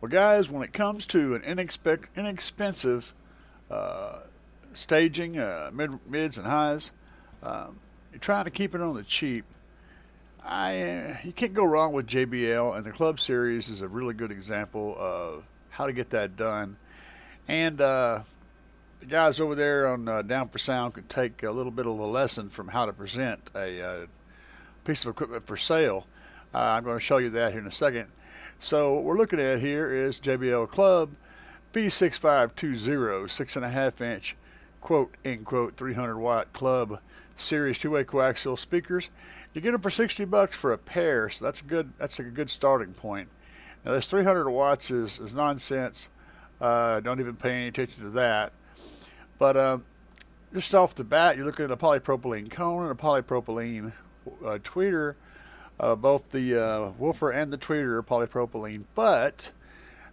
Well, guys, when it comes to an inexpensive staging, mids and highs, you're trying to keep it on the cheap. You can't go wrong with JBL, and the Club series is a really good example of how to get that done. And the guys over there on Down for Sound could take a little bit of a lesson from how to present a piece of equipment for sale. I'm going to show you that here in a second. So what we're looking at here is JBL Club B6520 6.5 inch quote unquote 300 watt Club series two-way coaxial speakers. You get them for $60 for a pair, so that's a good starting point. Now this 300 watts is nonsense. Don't even pay any attention to that. But just off the bat, you're looking at a polypropylene cone and a polypropylene tweeter. Both the woofer and the tweeter are polypropylene. But,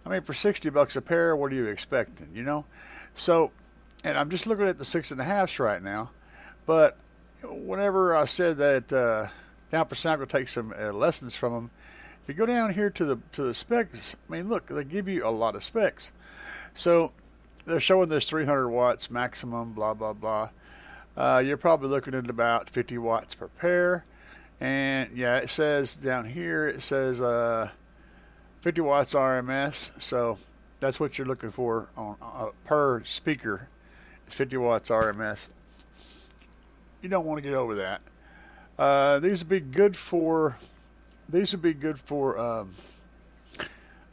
I mean, for $60 a pair, what are you expecting, you know? So, and I'm just looking at the 6.5s right now. But whenever I said that Down for Sound will take some lessons from them, if you go down here to the specs, I mean, look, they give you a lot of specs. So they're showing this 300 watts maximum, blah, blah, blah. You're probably looking at about 50 watts per pair. And yeah, it says down here, it says 50 watts RMS. So that's what you're looking for on per speaker. It's 50 watts RMS. You don't want to get over that. These would be good for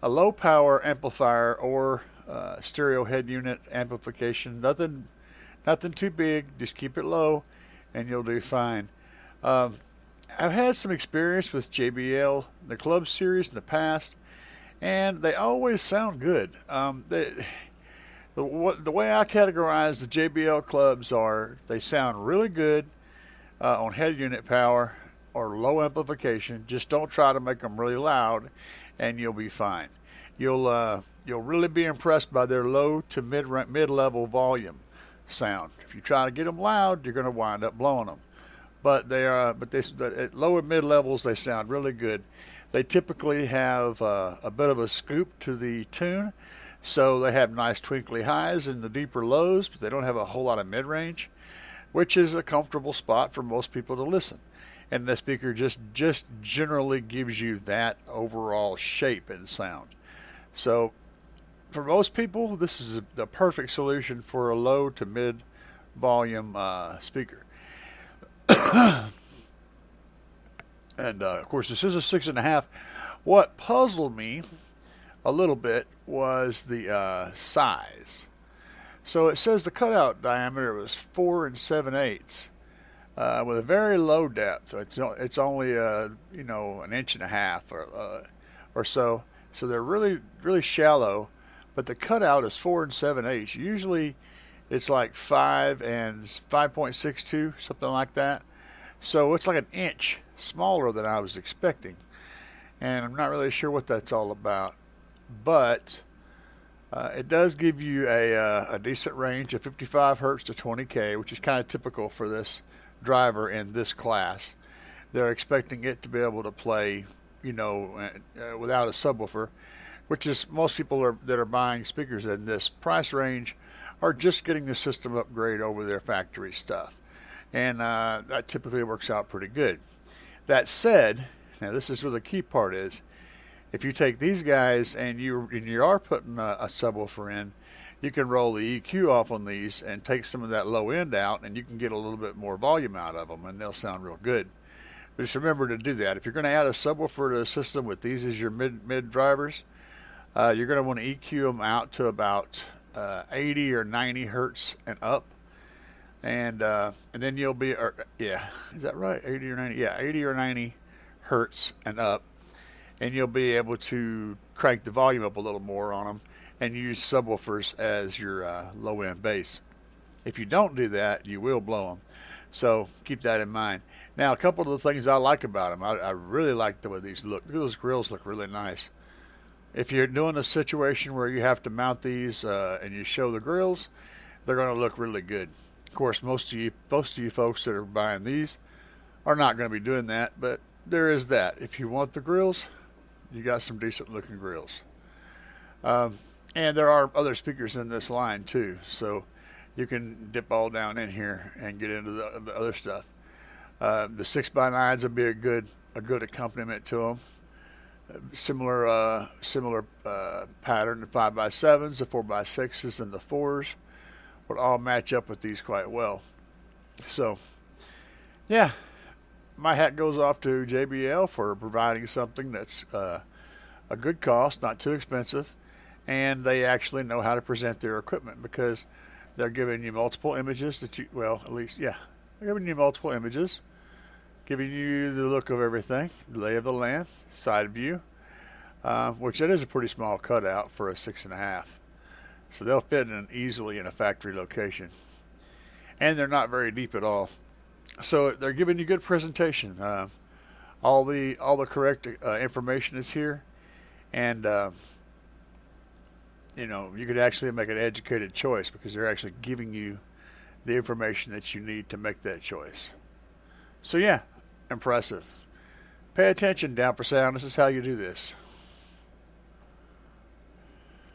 a low power amplifier or stereo head unit amplification. Nothing too big. Just keep it low, and you'll do fine. I've had some experience with JBL, the Club series in the past, and they always sound good. The way I categorize the JBL Clubs are they sound really good on head unit power or low amplification. Just don't try to make them really loud, and you'll be fine. You'll really be impressed by their low to mid level volume sound. If you try to get them loud, you're going to wind up blowing them. But at low and mid levels, they sound really good. They typically have a bit of a scoop to the tune, so they have nice twinkly highs in the deeper lows, but they don't have a whole lot of mid range, which is a comfortable spot for most people to listen. And the speaker just generally gives you that overall shape and sound. So for most people, this is the perfect solution for a low to mid volume speaker. And of course, this is a 6.5. What puzzled me a little bit was the size. So it says the cutout diameter was 4 7/8 with a very low depth. It's only an inch and a half or so. So they're really shallow, but the cutout is 4 7/8. Usually it's like 5 and 5.62, something like that. So it's like an inch smaller than I was expecting. And I'm not really sure what that's all about. But it does give you a decent range of 55 hertz to 20K, which is kind of typical for this driver in this class. They're expecting it to be able to play, without a subwoofer, which is most people that are buying speakers in this price range are just getting the system upgrade over their factory stuff. And that typically works out pretty good. That said, now this is where the key part is. If you take these guys and you are putting a subwoofer in, you can roll the EQ off on these and take some of that low end out, and you can get a little bit more volume out of them, and they'll sound real good. But just remember to do that. If you're going to add a subwoofer to a system with these as your mid drivers, you're going to want to EQ them out to about 80 or 90 hertz and up. And then you'll be, is that right? 80 or 90? Yeah, 80 or 90 hertz and up. And you'll be able to crank the volume up a little more on them and use subwoofers as your low end bass. If you don't do that, you will blow them. So keep that in mind. Now, a couple of the things I like about them, I really like the way these look. Those grills look really nice. If you're doing a situation where you have to mount these and you show the grills, they're going to look really good. Of course, most of you folks that are buying these are not going to be doing that, but there is that. If you want the grills, you got some decent looking grills. And there are other speakers in this line too, so you can dip all down in here and get into the other stuff. The 6x9s would be a good accompaniment to them. Similar pattern. The 5x7s, the 4x6s, and the 4s would all match up with these quite well. So, yeah, my hat goes off to JBL for providing something that's a good cost, not too expensive, and they actually know how to present their equipment, because they're giving you multiple images that you, well, at least, yeah, they're giving you multiple images, giving you the look of everything, the lay of the land, side view, which it is a pretty small cutout for a 6.5. So they'll fit easily in a factory location. And they're not very deep at all. So they're giving you good presentation. All the correct information is here. And, you could actually make an educated choice, because they're actually giving you the information that you need to make that choice. So yeah, impressive. Pay attention, Down for Sound. This is how you do this.